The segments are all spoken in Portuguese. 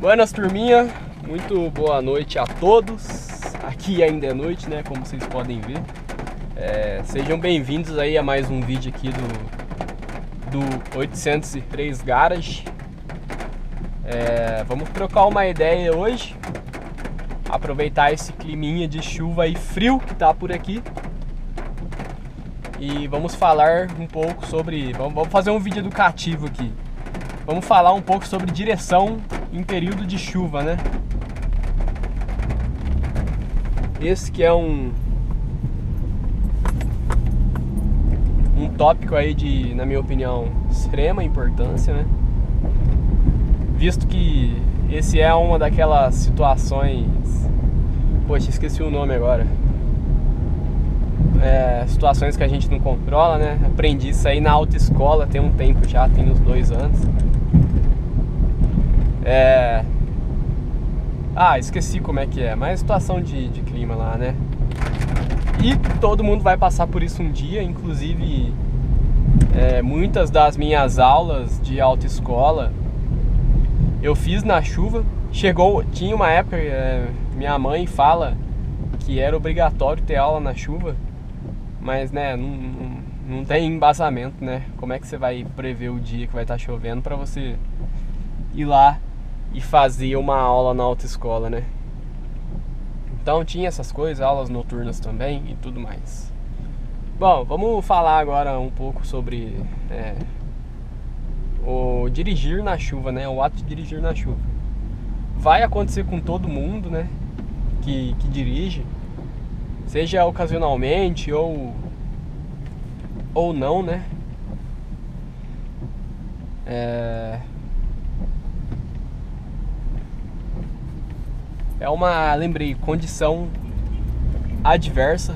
Buenas, turminha, muito boa noite a todos. Aqui ainda é noite, né, como vocês podem ver. Sejam bem-vindos aí a mais um vídeo aqui do 803 Garage. Vamos trocar uma ideia hoje, aproveitar esse climinha de chuva e frio que tá por aqui. E vamos falar um pouco sobre... Vamos fazer um vídeo educativo aqui. Vamos falar um pouco sobre direção em período de chuva, né? Esse que é um tópico aí de, na minha opinião, extrema importância, né? Visto que esse é uma daquelas situações... Poxa, esqueci o nome agora. Situações que a gente não controla, né? Aprendi isso aí na autoescola, tem um tempo já, tem uns 2 anos. Esqueci como é que é, mas situação de clima lá, né? E todo mundo vai passar por isso um dia, inclusive muitas das minhas aulas de autoescola eu fiz na chuva. Tinha uma época, minha mãe fala que era obrigatório ter aula na chuva, mas né, não tem embasamento, né? Como é que você vai prever o dia que vai estar chovendo para você ir lá e fazer uma aula na autoescola, né? Então tinha essas coisas, aulas noturnas também e tudo mais. Bom, vamos falar agora um pouco sobre o dirigir na chuva, né? O ato de dirigir na chuva. Vai acontecer com todo mundo, né? Que dirige, seja ocasionalmente ou não, né? Lembrei, condição adversa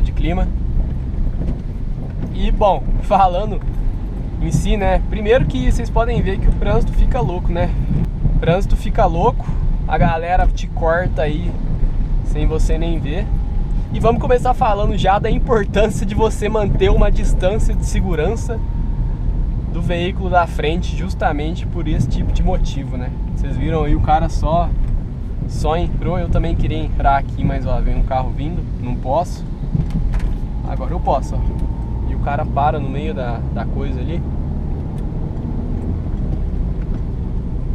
de clima. E bom, falando em si, né, primeiro que vocês podem ver que o trânsito fica louco, né? O trânsito fica louco, a galera te corta aí sem você nem ver. E vamos começar falando já da importância de você manter uma distância de segurança do veículo da frente, justamente por esse tipo de motivo, né? Vocês viram aí, o cara só entrou. Eu também queria entrar aqui, mas ó, vem um carro vindo, não posso. Agora eu posso, ó. E o cara para no meio da coisa ali.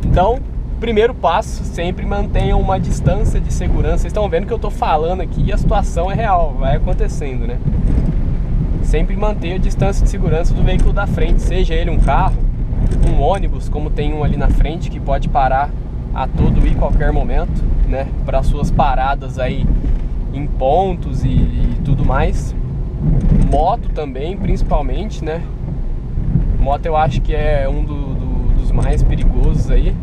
Então, primeiro passo, sempre mantenham uma distância de segurança. Vocês estão vendo que eu tô falando aqui e a situação é real, vai acontecendo, né? Sempre manter a distância de segurança do veículo da frente, seja ele um carro, um ônibus, como tem um ali na frente que pode parar a todo e qualquer momento, né? Para suas paradas aí em pontos e tudo mais. Moto também, principalmente, né? Moto eu acho que é um dos mais perigosos aí.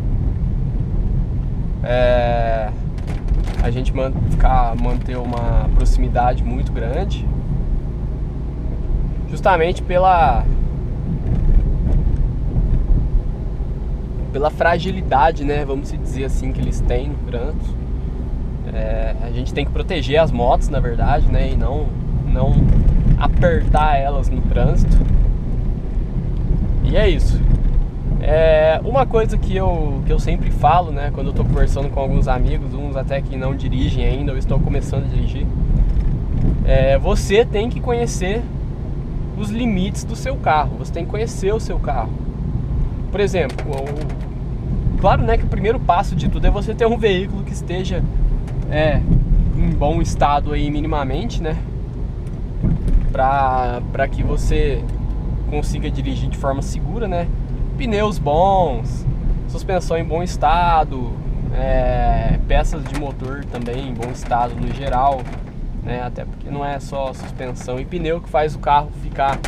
A gente manter uma proximidade muito grande, justamente pela fragilidade, né, vamos dizer assim, que eles têm no trânsito. A gente tem que proteger as motos, na verdade, né, e não apertar elas no trânsito. E é isso. Uma coisa que eu sempre falo, né, quando eu tô conversando com alguns amigos, uns até que não dirigem ainda, ou estão começando a dirigir, você tem que conhecer os limites do seu carro, você tem que conhecer o seu carro. Por exemplo, claro, né, que o primeiro passo de tudo é você ter um veículo que esteja em bom estado aí minimamente, né, para que você consiga dirigir de forma segura, né? Pneus bons, suspensão em bom estado, peças de motor também em bom estado no geral, né? Até porque não é só suspensão e pneu que faz o carro ficar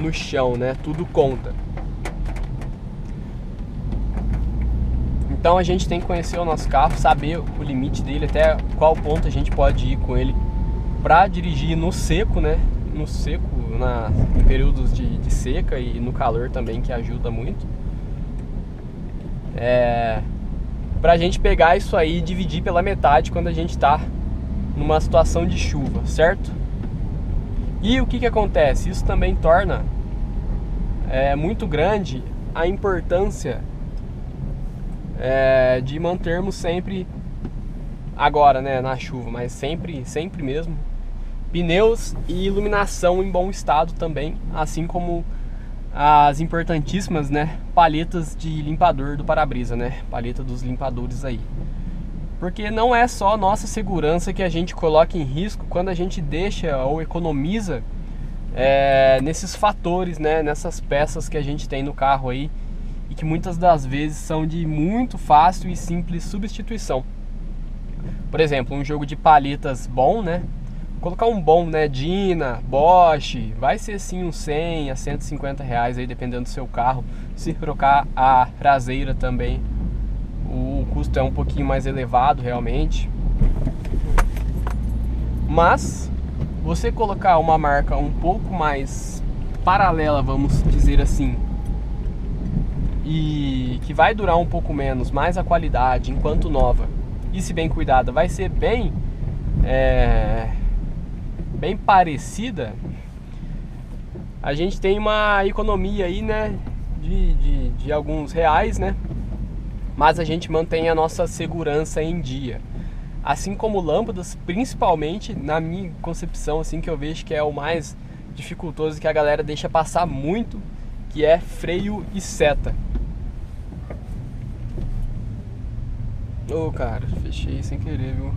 no chão, né? Tudo conta. Então a gente tem que conhecer o nosso carro, saber o limite dele, até qual ponto a gente pode ir com ele para dirigir no seco, né? No seco, em períodos de seca e no calor também, que ajuda muito. Pra gente pegar isso aí e dividir pela metade quando a gente tá numa situação de chuva, certo? E o que acontece? Isso também torna muito grande a importância de mantermos sempre, agora, né, na chuva, mas sempre mesmo, pneus e iluminação em bom estado também, assim como as importantíssimas, né, palhetas de limpador do para-brisa, né, palheta dos limpadores aí. Porque não é só a nossa segurança que a gente coloca em risco quando a gente deixa ou economiza nesses fatores, né, nessas peças que a gente tem no carro aí, e que muitas das vezes são de muito fácil e simples substituição. Por exemplo, um jogo de palhetas bom, né? Colocar um bom, né, Dina, Bosch, vai ser sim uns 100 a 150 reais aí, dependendo do seu carro. Se trocar a traseira também, o custo é um pouquinho mais elevado realmente. Mas você colocar uma marca um pouco mais paralela, vamos dizer assim, e que vai durar um pouco menos, mais a qualidade enquanto nova, e se bem cuidada, vai ser bem parecida, a gente tem uma economia aí, né, de alguns reais, né, mas a gente mantém a nossa segurança em dia. Assim como lâmpadas, principalmente na minha concepção, assim, que eu vejo que é o mais dificultoso, que a galera deixa passar muito, que é freio e seta. Cara, fechei sem querer, viu?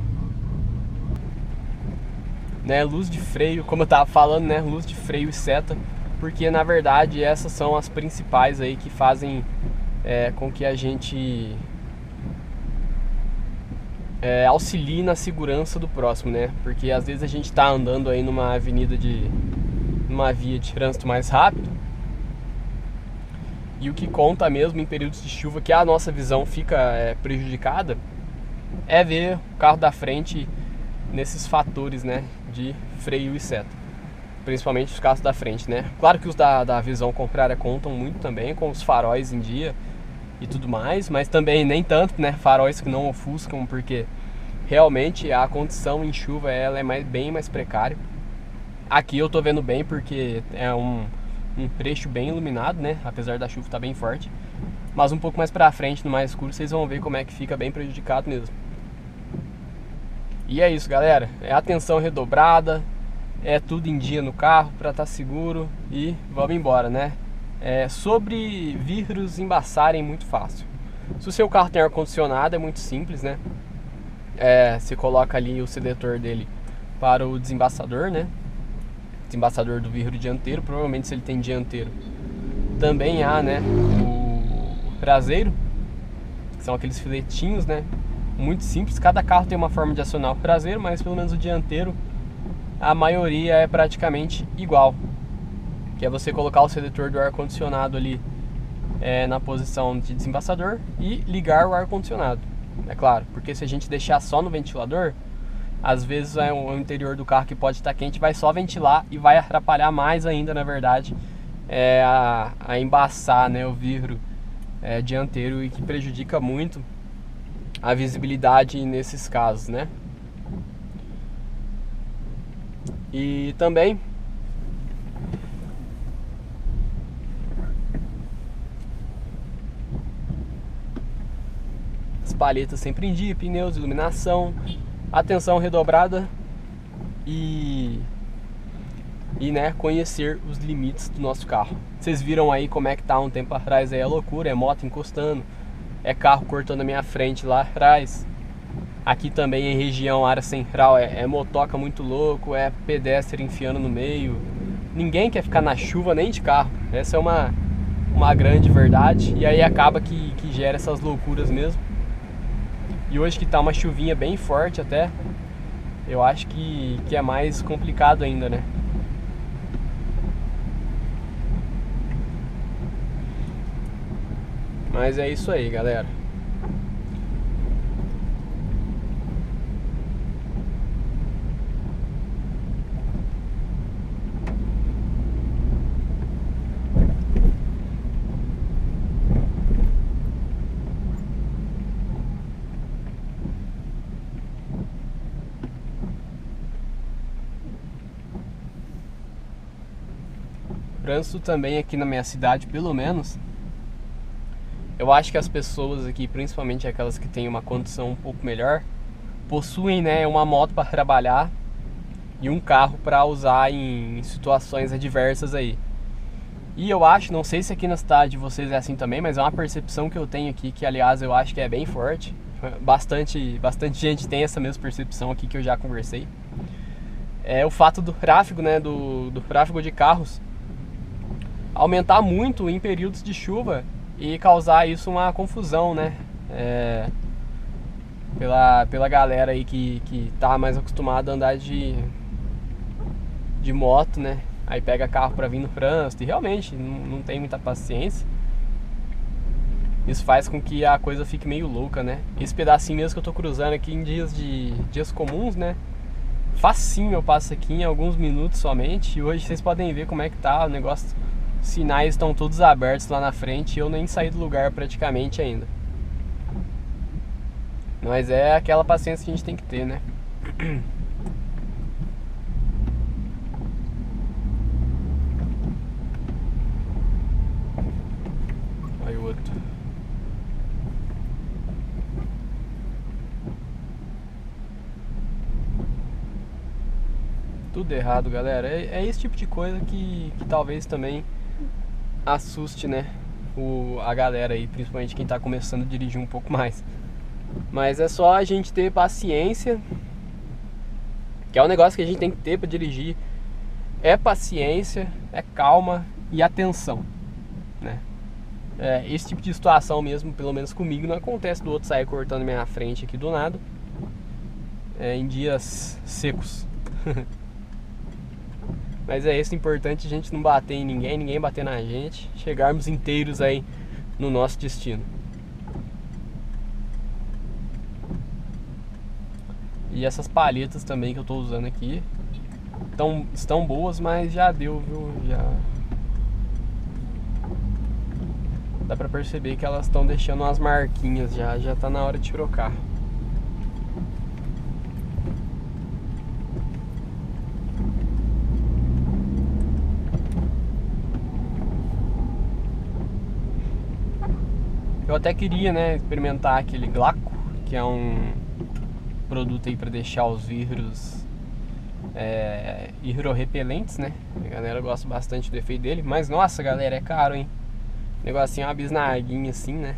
Né, luz de freio, como eu tava falando, né, luz de freio e seta, porque na verdade essas são as principais aí que fazem com que a gente auxilie na segurança do próximo, né? Porque às vezes a gente tá andando aí numa via de trânsito mais rápido, e o que conta mesmo em períodos de chuva que a nossa visão fica prejudicada é ver o carro da frente nesses fatores, né, de freio e seta, principalmente os carros da frente, né? Claro que os da visão contrária contam muito também, com os faróis em dia e tudo mais, mas também nem tanto, né, faróis que não ofuscam, porque realmente a condição em chuva ela é bem mais precária. Aqui eu tô vendo bem porque é um trecho bem iluminado, né, apesar da chuva estar bem forte, mas um pouco mais pra frente, no mais escuro, vocês vão ver como é que fica bem prejudicado mesmo. E é isso, galera, é atenção redobrada, é tudo em dia no carro para estar seguro e vamos embora, né? Sobre vírus embaçarem muito fácil. Se o seu carro tem ar-condicionado é muito simples, né? Você coloca ali o seletor dele para o desembaçador, né? Desembaçador do vidro dianteiro, provavelmente se ele tem dianteiro. Também há, né, o traseiro, que são aqueles filetinhos, né? Muito simples, cada carro tem uma forma de acionar o traseiro, mas pelo menos o dianteiro, a maioria é praticamente igual. Que é você colocar o seletor do ar-condicionado ali na posição de desembaçador e ligar o ar-condicionado. É claro, porque se a gente deixar só no ventilador, às vezes o interior do carro que pode estar quente vai só ventilar e vai atrapalhar mais ainda, na verdade, a embaçar, né, o vidro dianteiro, e que prejudica muito a visibilidade nesses casos, né? E também as palhetas sempre em dia, pneus, iluminação, atenção redobrada e né, conhecer os limites do nosso carro. Vocês viram aí como é que tá um tempo atrás aí a loucura, é moto encostando, é carro cortando a minha frente lá atrás. Aqui também em região, área central, é motoca muito louco, é pedestre enfiando no meio. Ninguém quer ficar na chuva nem de carro. Essa é uma grande verdade. E aí acaba que gera essas loucuras mesmo. E hoje que tá uma chuvinha bem forte até, eu acho que é mais complicado ainda, né? Mas é isso aí, galera. O trânsito também aqui na minha cidade, pelo menos, Eu acho que as pessoas aqui, principalmente aquelas que têm uma condição um pouco melhor, possuem, né, uma moto para trabalhar e um carro para usar em situações adversas aí. E eu acho, não sei se aqui na cidade de vocês é assim também, mas é uma percepção que eu tenho aqui, que aliás eu acho que é bem forte. Bastante gente tem essa mesma percepção aqui que eu já conversei. É o fato do tráfego, né, do tráfego de carros aumentar muito em períodos de chuva e causar isso uma confusão, né? Pela galera aí que tá mais acostumada a andar de moto, né? Aí pega carro pra vir no trânsito e realmente não tem muita paciência. Isso faz com que a coisa fique meio louca, né? Esse pedacinho mesmo que eu tô cruzando aqui em dias comuns, né? Facinho eu passo aqui em alguns minutos somente. E hoje vocês podem ver como é que tá o negócio. Os sinais estão todos abertos lá na frente e eu nem saí do lugar praticamente ainda. Mas é aquela paciência que a gente tem que ter, né? Aí o outro. Tudo errado, galera. É esse tipo de coisa que talvez também assuste, né? A galera aí, principalmente quem tá começando a dirigir um pouco mais. Mas é só a gente ter paciência, que é um negócio que a gente tem que ter pra dirigir. É paciência, é calma e atenção, né? Esse tipo de situação mesmo, pelo menos comigo, não acontece do outro sair cortando minha frente aqui do nada, em dias secos. Mas é isso, importante a gente não bater em ninguém bater na gente, chegarmos inteiros aí no nosso destino. E essas palhetas também que eu tô usando aqui estão boas, mas já deu, viu? Já dá pra perceber que elas estão deixando umas marquinhas, já tá na hora de trocar. Eu até queria, né, experimentar aquele Glaco, que é um produto aí para deixar os vidros hidrorrepelentes, né? A galera gosta bastante do efeito dele, mas nossa, galera, é caro, hein? O negocinho é uma bisnaguinha assim, né?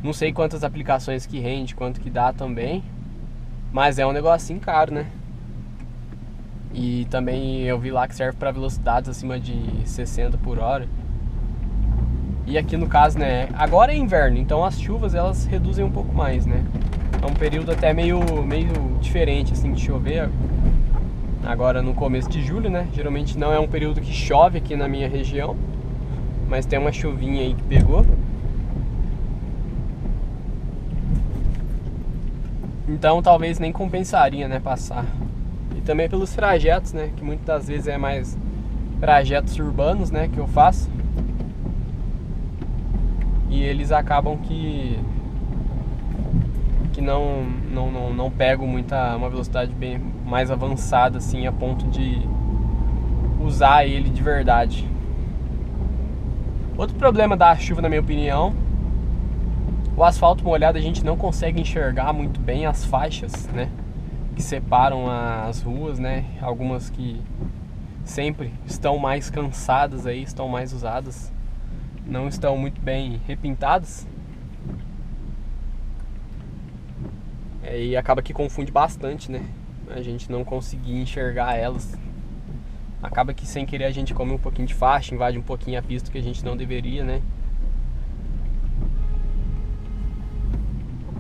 Não sei quantas aplicações que rende, quanto que dá também, mas é um negocinho caro, né? E também eu vi lá que serve para velocidades acima de 60 por hora. E aqui no caso, né, agora é inverno, então as chuvas elas reduzem um pouco mais, né? É um período até meio diferente assim de chover. Agora no começo de julho, né? Geralmente não é um período que chove aqui na minha região, mas tem uma chuvinha aí que pegou. Então talvez nem compensaria, né, passar. E também pelos trajetos, né, que muitas das vezes é mais trajetos urbanos, né, que eu faço. E eles acabam que não pegam uma velocidade bem mais avançada assim, a ponto de usar ele de verdade. Outro problema da chuva, na minha opinião, o asfalto molhado, a gente não consegue enxergar muito bem as faixas, né, que separam as ruas, né, algumas que sempre estão mais cansadas aí, estão mais usadas, não estão muito bem repintadas. E acaba que confunde bastante, né? A gente não conseguir enxergar elas. Acaba que sem querer a gente come um pouquinho de faixa, invade um pouquinho a pista que a gente não deveria, né?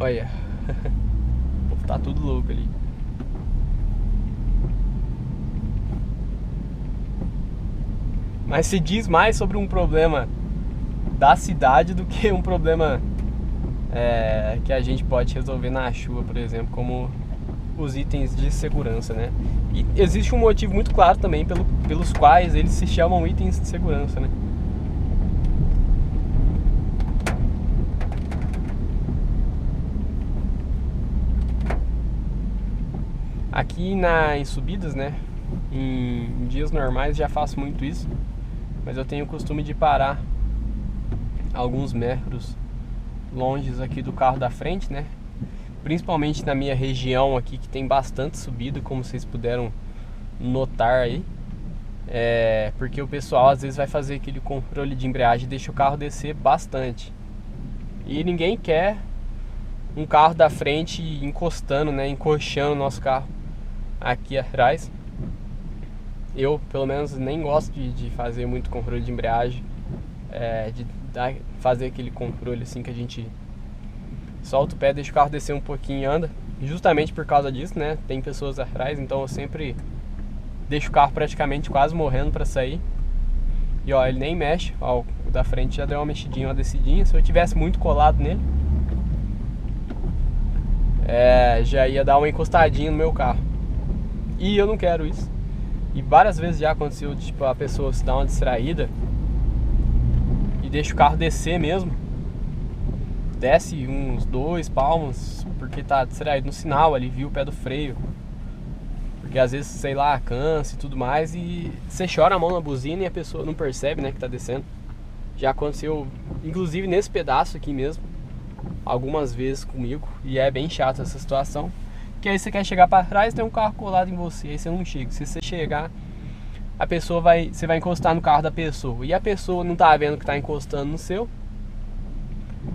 Olha, o povo tá tudo louco ali. Mas se diz mais sobre um problema da cidade do que um problema que a gente pode resolver na chuva, por exemplo, como os itens de segurança, né? E existe um motivo muito claro também pelos quais eles se chamam itens de segurança, né? Aqui em subidas, né? Em dias normais já faço muito isso, mas eu tenho o costume de parar alguns metros longe aqui do carro da frente, né? Principalmente na minha região aqui, que tem bastante subida, como vocês puderam notar aí. Porque o pessoal às vezes vai fazer aquele controle de embreagem e deixa o carro descer bastante. E ninguém quer um carro da frente encostando, né? Encoxando o nosso carro aqui atrás. Eu, pelo menos, nem gosto de fazer muito controle de embreagem. Fazer aquele controle assim que a gente solta o pé, deixa o carro descer um pouquinho e anda. Justamente por causa disso, né? Tem pessoas atrás, então eu sempre deixo o carro praticamente quase morrendo pra sair. E ó, ele nem mexe. Ó, o da frente já deu uma mexidinha, uma descidinha. Se eu tivesse muito colado nele, já ia dar uma encostadinha no meu carro. E eu não quero isso. E várias vezes já aconteceu, tipo, a pessoa se dá uma distraída e deixa o carro descer mesmo. Desce uns 2 palmos porque tá distraído no sinal ali, viu o pé do freio. Porque às vezes, sei lá, cansa e tudo mais, e você chora a mão na buzina e a pessoa não percebe, né, que tá descendo. Já aconteceu, inclusive nesse pedaço aqui mesmo, algumas vezes comigo, e é bem chato essa situação. Que aí você quer chegar pra trás, tem um carro colado em você, aí você não chega. Se você chegar, você vai encostar no carro da pessoa, e a pessoa não tá vendo que tá encostando no seu.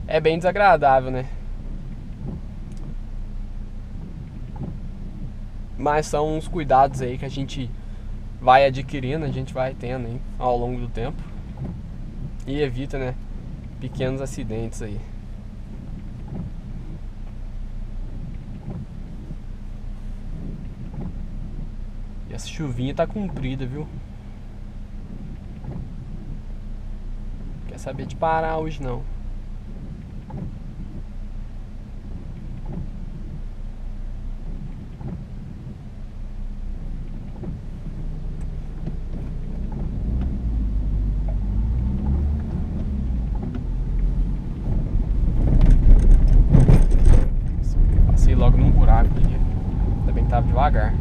É bem desagradável, né? Mas são uns cuidados aí que a gente vai adquirindo, a gente vai tendo aí ao longo do tempo. E evita, né, pequenos acidentes aí. E essa chuvinha tá comprida, viu? Quer saber de parar hoje não. Passei logo num buraco ali. Ainda bem que tava devagar.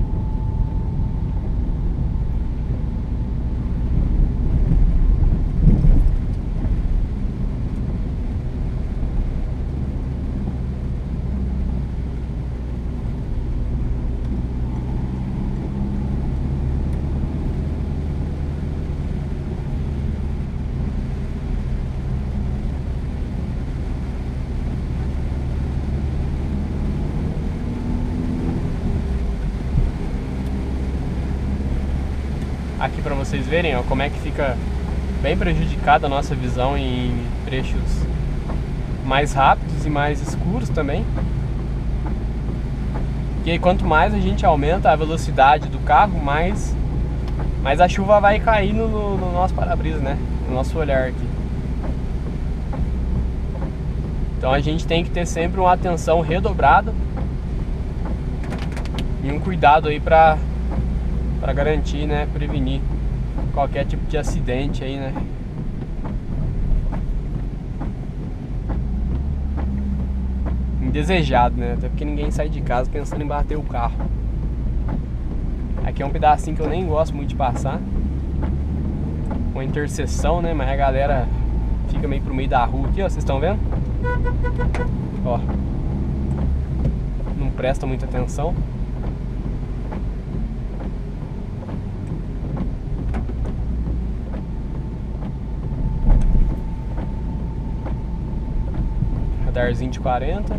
Aqui pra vocês verem, ó, como é que fica bem prejudicada a nossa visão em trechos mais rápidos e mais escuros também. E aí, quanto mais a gente aumenta a velocidade do carro, mais a chuva vai cair no nosso para-brisa, né? No nosso olhar aqui. Então a gente tem que ter sempre uma atenção redobrada e um cuidado aí pra garantir, né, prevenir qualquer tipo de acidente aí, né. Indesejado, né, até porque ninguém sai de casa pensando em bater o carro. Aqui é um pedacinho que eu nem gosto muito de passar, uma interseção, né, mas a galera fica meio pro meio da rua aqui, ó, vocês estão vendo? Ó, não presta muita atenção. Radarzinho de 40.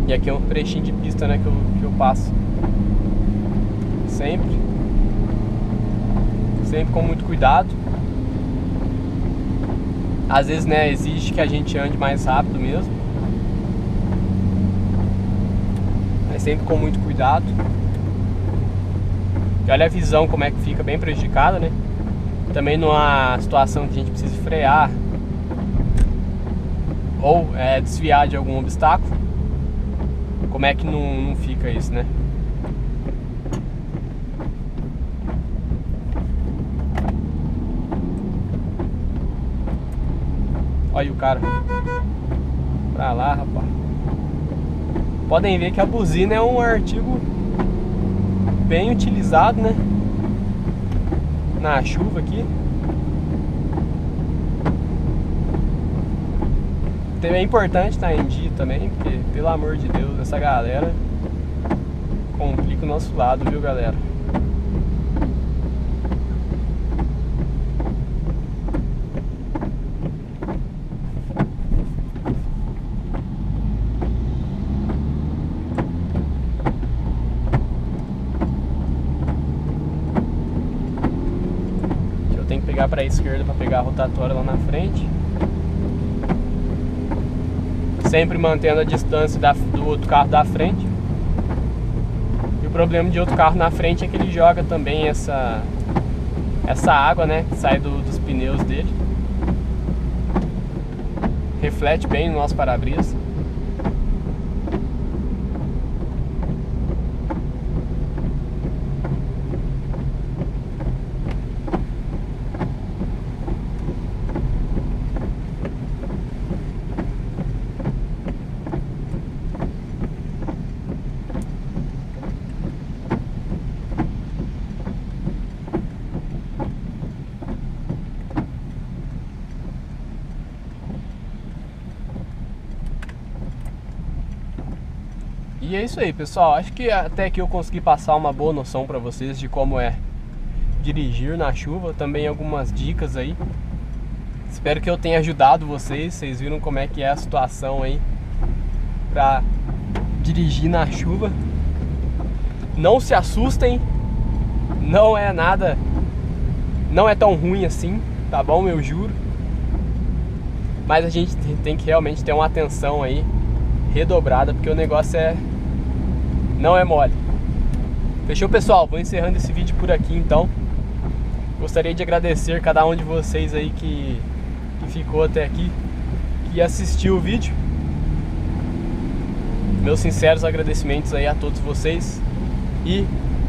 E aqui é um trechinho de pista, né, que eu passo. Sempre com muito cuidado. Às vezes, né, exige que a gente ande mais rápido mesmo. Sempre com muito cuidado. E olha a visão como é que fica bem prejudicada, né? Também numa situação que a gente precisa frear ou desviar de algum obstáculo, como é que não fica isso, né? Olha o cara pra lá, rapaz. podem ver que a buzina é um artigo bem utilizado, né? Na chuva aqui. É importante estar em dia também, porque, pelo amor de Deus, essa galera complica o nosso lado, viu, galera? Eu tenho que pegar para a esquerda para pegar a rotatória lá na frente. Sempre mantendo a distância do outro carro da frente. E o problema de outro carro na frente é que ele joga também essa água, né, que sai dos pneus dele. Reflete bem no nosso para-brisa. E é isso aí, pessoal. Acho que até que eu consegui passar uma boa noção para vocês de como é dirigir na chuva. Também algumas dicas aí. Espero que eu tenha ajudado vocês. Vocês viram como é que é a situação aí para dirigir na chuva. Não se assustem. Não é nada, não é tão ruim assim, tá bom? Eu juro. Mas a gente tem que realmente ter uma atenção aí redobrada, porque o negócio não é mole. Fechou, pessoal? Vou encerrando esse vídeo por aqui, então. Gostaria de agradecer cada um de vocês aí que ficou até aqui, que assistiu o vídeo. Meus sinceros agradecimentos aí a todos vocês. E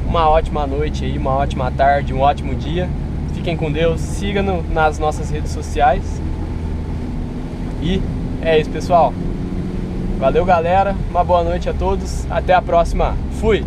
uma ótima noite aí, uma ótima tarde, um ótimo dia. Fiquem com Deus, sigam nas nossas redes sociais. E é isso, pessoal. Valeu, galera. Uma boa noite a todos. Até a próxima. Fui!